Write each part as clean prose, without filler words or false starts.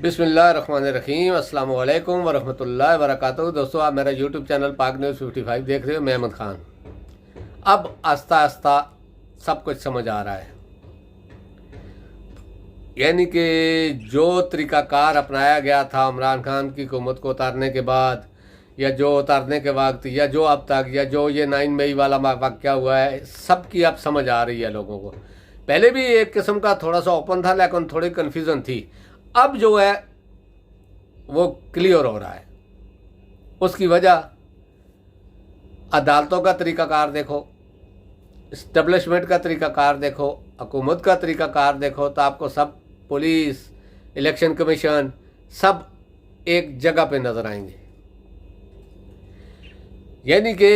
बिस्मिल्लाहिर्रहमानिर्रहीम अस्सलाम वालेकुम वरहमतुल्लाहि वबरकातुहू। दोस्तों, आप मेरा यूट्यूब चैनल पाक न्यूज़ 55 देख रहे हो। मैं अहमद ख़ान। अब आस्ता आस्ता सब कुछ समझ आ रहा है, यानी कि जो तरीक़ाकार अपनाया गया था इमरान खान की हुकूमत को उतारने के बाद, या जो उतारने के वक्त, या जो अब तक, या जो ये 9 मई वाला वाक़या हुआ है, सब की अब समझ आ रही है लोगों को। पहले भी एक किस्म का थोड़ा सा ओपन था, लेकिन थोड़ी कन्फ्यूज़न थी। अब जो है वो क्लियर हो रहा है। उसकी वजह अदालतों का तरीक़ाकार देखो, इस्टेब्लिशमेंट का तरीक़ाकार देखो, हुकूमत का तरीक़ाकार देखो, तो आपको सब पुलिस, इलेक्शन कमीशन सब एक जगह पे नज़र आएंगे। यानी कि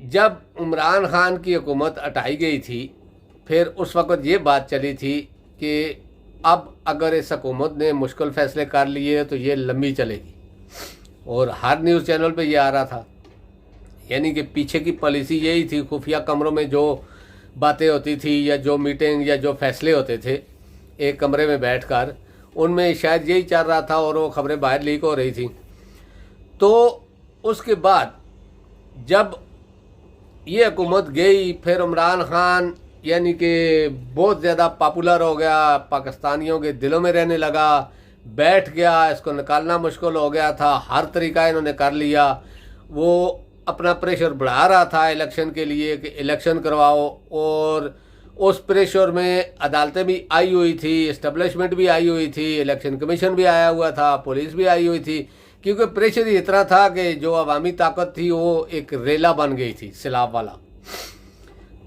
जब इमरान खान की हुकूमत हटाई गई थी, फिर उस वक़्त ये बात चली थी कि अब अगर इस हुकूमत ने मुश्किल फ़ैसले कर लिए तो ये लंबी चलेगी, और हर न्यूज़ चैनल पे ये आ रहा था। यानी कि पीछे की पॉलिसी यही थी, खुफिया कमरों में जो बातें होती थी, या जो मीटिंग या जो फैसले होते थे एक कमरे में बैठकर, उनमें शायद यही चल रहा था, और वो खबरें बाहर लीक हो रही थी। तो उसके बाद जब ये हुकूमत गई, फिर इमरान खान यानी कि बहुत ज़्यादा पॉपुलर हो गया, पाकिस्तानियों के दिलों में रहने लगा, बैठ गया, इसको निकालना मुश्किल हो गया था। हर तरीका इन्होंने कर लिया। वो अपना प्रेशर बढ़ा रहा था इलेक्शन के लिए कि इलेक्शन करवाओ, और उस प्रेशर में अदालतें भी आई हुई थी, इस्टेब्लिशमेंट भी आई हुई थी, इलेक्शन कमीशन भी आया हुआ था, पुलिस भी आई हुई थी, क्योंकि प्रेशर ही इतना था कि जो अवामी ताकत थी वो एक रेला बन गई थी, सैलाब वाला।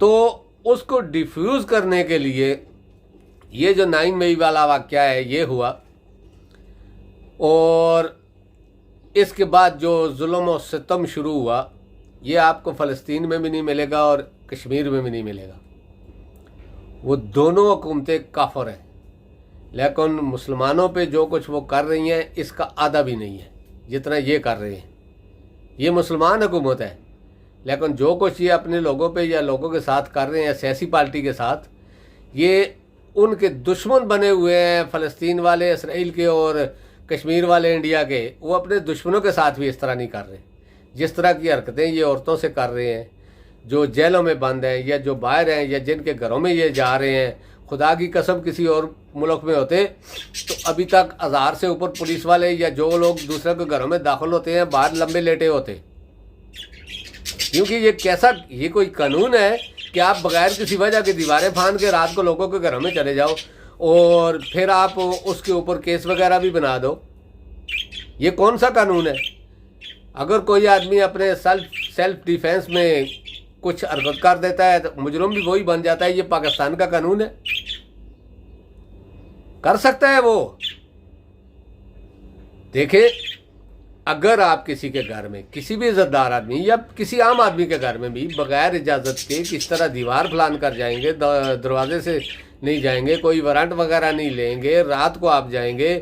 तो उसको डिफ्यूज़ करने के लिए ये जो 9 मई वाला वाक़या है ये हुआ, और इसके बाद जो जुल्म और सितम शुरू हुआ, ये आपको फ़लस्तीन में भी नहीं मिलेगा और कश्मीर में भी नहीं मिलेगा। वो दोनों हुकूमतें काफ़िर हैं, लेकिन मुसलमानों पे जो कुछ वो कर रही हैं इसका आधा भी नहीं है जितना ये कर रहे हैं। ये मुसलमान हुकूमत है, लेकिन जो कुछ ये अपने लोगों पे या लोगों के साथ कर रहे हैं, सियासी पार्टी के साथ, ये उनके दुश्मन बने हुए हैं। फ़लस्तीन वाले इसराइल के और कश्मीर वाले इंडिया के, वो अपने दुश्मनों के साथ भी इस तरह नहीं कर रहे। जिस तरह की हरकतें ये औरतों से कर रहे हैं, जो जेलों में बंद हैं या जो बाहर हैं या जिनके घरों में ये जा रहे हैं, खुदा की कसम किसी और मुल्क में होते तो अभी तक 1000 से ऊपर पुलिस वाले या जो लोग दूसरे के घरों में दाखिल होते हैं बाहर लंबे लेटे होते। क्योंकि ये कोई कानून है कि आप बगैर किसी वजह की दीवारें फांद के रात को लोगों के घरों में चले जाओ और फिर आप उसके ऊपर केस वगैरह भी बना दो? ये कौन सा कानून है? अगर कोई आदमी अपने सेल्फ डिफेंस में कुछ हरकत कर देता है तो मुजरिम भी वही बन जाता है। ये पाकिस्तान का कानून है, कर सकता है वो। देखे, अगर आप किसी के घर में, किसी भी इज्जतदार आदमी या किसी आम आदमी के घर में भी बगैर इजाज़त के किस तरह दीवार फलान कर जाएंगे, दरवाजे से नहीं जाएंगे, कोई वारंट वगैरह नहीं लेंगे, रात को आप जाएंगे,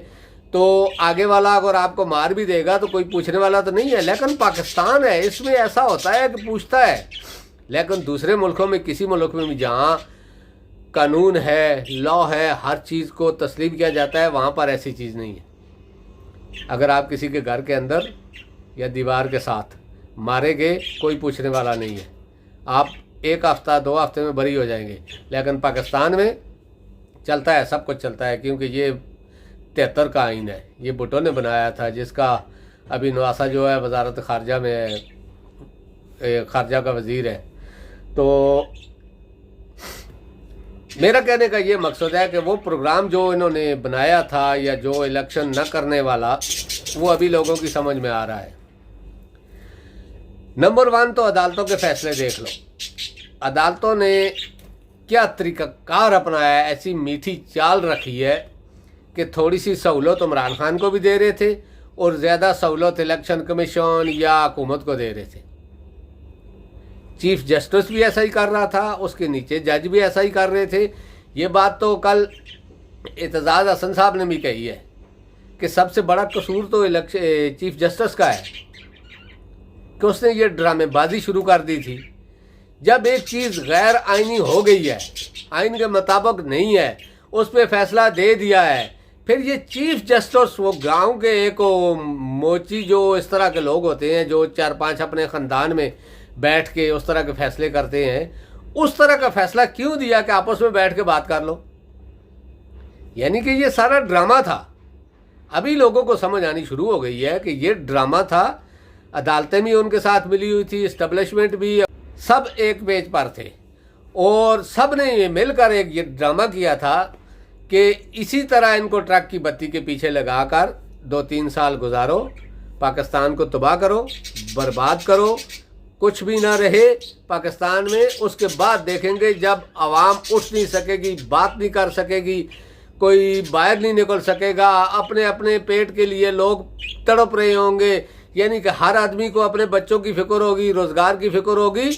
तो आगे वाला अगर आपको मार भी देगा तो कोई पूछने वाला तो नहीं है। लेकिन पाकिस्तान है, इसमें ऐसा होता है कि पूछता है। लेकिन दूसरे मुल्कों में, किसी मुल्क में भी जहाँ कानून है, लॉ है, हर चीज़ को तस्लीम किया जाता है, वहाँ पर ऐसी चीज़ नहीं है। अगर आप किसी के घर के अंदर या दीवार के साथ मारे गए, कोई पूछने वाला नहीं है। आप 1 हफ्ता 2 हफ्ते में बरी हो जाएंगे। लेकिन पाकिस्तान में चलता है, सब कुछ चलता है, क्योंकि ये 73 का आइन है, ये भुट्टो ने बनाया था, जिसका अभी नवासा जो है वजारत खारजा में है, खारजा का वज़ीर है। तो मेरा कहने का ये मकसद है कि वो प्रोग्राम जो इन्होंने बनाया था या जो इलेक्शन न करने वाला, वो अभी लोगों की समझ में आ रहा है। नंबर 1 तो अदालतों के फैसले देख लो। अदालतों ने क्या तरीक़ाकार अपनाया है, ऐसी मीठी चाल रखी है कि थोड़ी सी सहूलत इमरान खान को भी दे रहे थे और ज़्यादा सहूलत इलेक्शन कमीशन या हुकूमत को दे रहे थे। चीफ जस्टिस भी ऐसा ही कर रहा था, उसके नीचे जज भी ऐसा ही कर रहे थे। ये बात तो कल एतजाज़ हसन साहब ने भी कही है कि सबसे बड़ा कसूर तो चीफ जस्टिस का है कि उसने ये ड्रामेबाजी शुरू कर दी थी। जब एक चीज़ गैर आइनी हो गई है, आइन के मुताबिक नहीं है, उस पर फैसला दे दिया है फिर ये चीफ जस्टिस वो गांव के एक मोची जो इस तरह के लोग होते हैं जो 4-5 अपने ख़ानदान में बैठ के उस तरह के फैसले करते हैं, उस तरह का फैसला क्यों दिया कि आपस में बैठ के बात कर लो। यानी कि ये सारा ड्रामा था। अभी लोगों को समझ आनी शुरू हो गई है कि ये ड्रामा था। अदालतें भी उनके साथ मिली हुई थी, इस्टेब्लिशमेंट भी, सब एक पेज पर थे और सब ने ये मिलकर एक ये ड्रामा किया था कि इसी तरह इनको ट्रक की बत्ती के पीछे लगाकर 2-3 साल गुजारो, पाकिस्तान को तबाह करो, बर्बाद करो, कुछ भी ना रहे पाकिस्तान में। उसके बाद देखेंगे जब आवाम उठ नहीं सकेगी, बात नहीं कर सकेगी, कोई बाहर नहीं निकल सकेगा, अपने अपने पेट के लिए लोग तड़प रहे होंगे, यानी कि हर आदमी को अपने बच्चों की फिक्र होगी, रोज़गार की फिक्र होगी,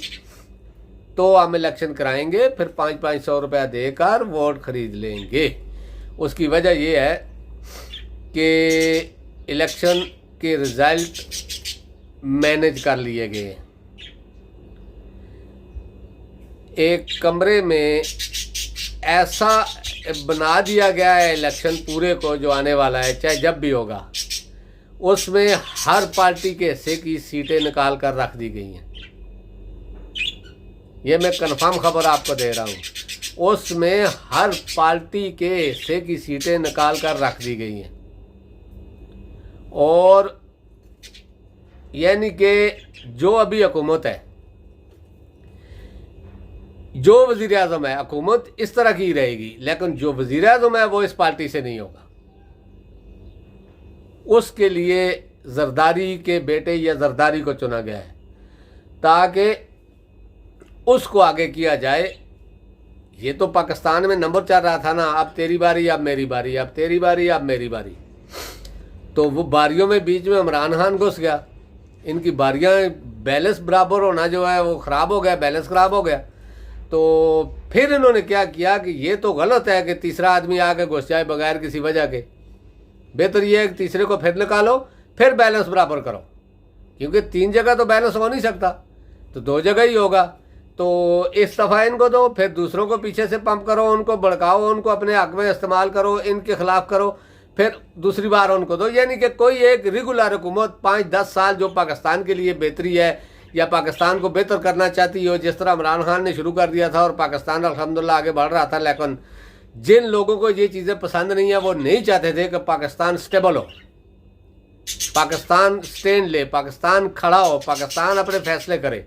तो हम इलेक्शन कराएंगे, फिर 500-500 रुपया देकर वोट खरीद लेंगे। उसकी वजह यह है कि इलेक्शन के रिज़ल्ट मैनेज कर लिए गए। एक कमरे में ऐसा बना दिया गया है इलेक्शन पूरे को जो आने वाला है, चाहे जब भी होगा, उसमें हर पार्टी के हिस्से की सीटें निकाल कर रख दी गई हैं। ये मैं कंफर्म खबर आपको दे रहा हूँ। उसमें हर पार्टी के हिस्से की सीटें निकाल कर रख दी गई हैं और यानी कि जो अभी हुकूमत है, जो वज़ीर आज़म है, हुकूमत इस तरह की रहेगी, लेकिन जो वज़ीर आज़म है वो इस पार्टी से नहीं होगा। उसके लिए जरदारी के बेटे या जरदारी को चुना गया है ताकि उसको आगे किया जाए। ये तो पाकिस्तान में नंबर चल रहा था ना, अब तेरी बारी, अब मेरी बारी, अब तेरी बारी, अब मेरी बारी। तो वो बारियों में बीच में इमरान खान घुस गया। इनकी बारियां बैलेंस बराबर होना जो है वो ख़राब हो गया, बैलेंस ख़राब हो गया। तो फिर इन्होंने क्या किया कि ये तो गलत है कि तीसरा आदमी आके घुस जाए बगैर किसी वजह के। बेहतर ये है कि तीसरे को फिर निकालो, फिर बैलेंस बराबर करो, क्योंकि 3 जगह तो बैलेंस हो नहीं सकता, तो 2 जगह ही होगा। तो इस दफ़ा इनको दो, फिर दूसरों को पीछे से पंप करो, उनको भड़काओ, उनको अपने हक में इस्तेमाल करो, इनके खिलाफ करो, फिर दूसरी बार उनको दो। यानी कि कोई एक रेगुलर हुकूमत 5-10 साल जो पाकिस्तान के लिए बेहतरी है या पाकिस्तान को बेहतर करना चाहती हो, जिस तरह इमरान खान ने शुरू कर दिया था और पाकिस्तान अल्हम्दुलिल्लाह आगे बढ़ रहा था। लेकिन जिन लोगों को ये चीज़ें पसंद नहीं है, वो नहीं चाहते थे कि पाकिस्तान स्टेबल हो, पाकिस्तान स्टैंड ले, पाकिस्तान खड़ा हो, पाकिस्तान अपने फैसले करे,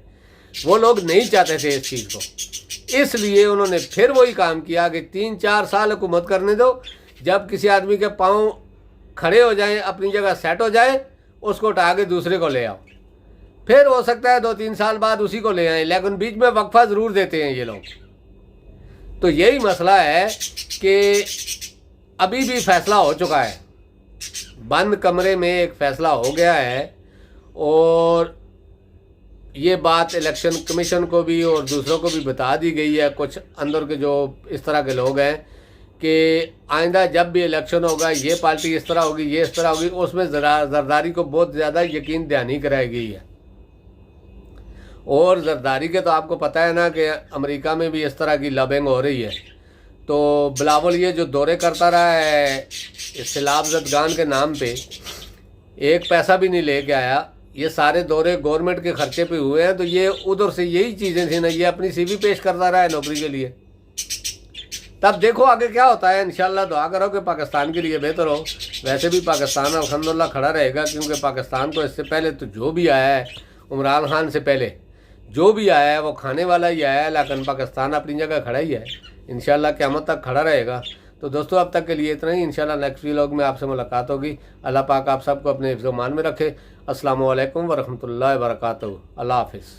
वो लोग नहीं चाहते थे इस चीज़ को। इसलिए उन्होंने फिर वही काम किया कि 3-4 साल हुकूमत करने दो, जब किसी आदमी के पाँव खड़े हो जाएं, अपनी जगह सेट हो जाए, उसको उठा के दूसरे को ले आओ। फिर हो सकता है 2-3 साल बाद उसी को ले आएं, लेकिन बीच में वक्फा ज़रूर देते हैं ये लोग। तो यही मसला है कि अभी भी फैसला हो चुका है, बंद कमरे में एक फ़ैसला हो गया है और ये बात इलेक्शन कमीशन को भी और दूसरों को भी बता दी गई है, कुछ अंदर के जो इस तरह के लोग हैं, कि आइंदा जब भी इलेक्शन होगा ये पार्टी इस तरह होगी, ये इस तरह होगी, उसमें जरदारी को बहुत ज़्यादा यकीन दहानी कराई गई है। और जरदारी के तो आपको पता है ना कि अमेरिका में भी इस तरह की लॉबिंग हो रही है। तो बिलावल ये जो दौरे करता रहा है सैलाब ज़दगान के नाम पे, एक पैसा भी नहीं लेके आया, ये सारे दौरे गवर्नमेंट के खर्चे पे हुए हैं। तो ये उधर से यही चीज़ें थी ना, ये अपनी CV पेश करता रहा है नौकरी के लिए। तब देखो आगे क्या होता है। इंशाल्लाह दुआ करो कि पाकिस्तान के लिए बेहतर हो। वैसे भी पाकिस्तान अल्हम्दुलिल्लाह खड़ा रहेगा, क्योंकि पाकिस्तान को इससे पहले तो जो भी आया है, इमरान खान से पहले जो भी आया है वो खाने वाला ही आया है, लेकिन पाकिस्तान अपनी जगह खड़ा ही है। इंशाल्लाह क़यामत तक खड़ा रहेगा। तो दोस्तों अब तक के लिए इतना ही। इंशाल्लाह नेक्स्ट व्लॉग में आपसे मुलाकात होगी। अल्लाह पाक आप सबको अपने हिफ्ज़-ओ-मान में रखे। अस्सलामु अलैकुम व रहमतुल्लाहि व बरकातहू। अल्लाह हाफ़िज़।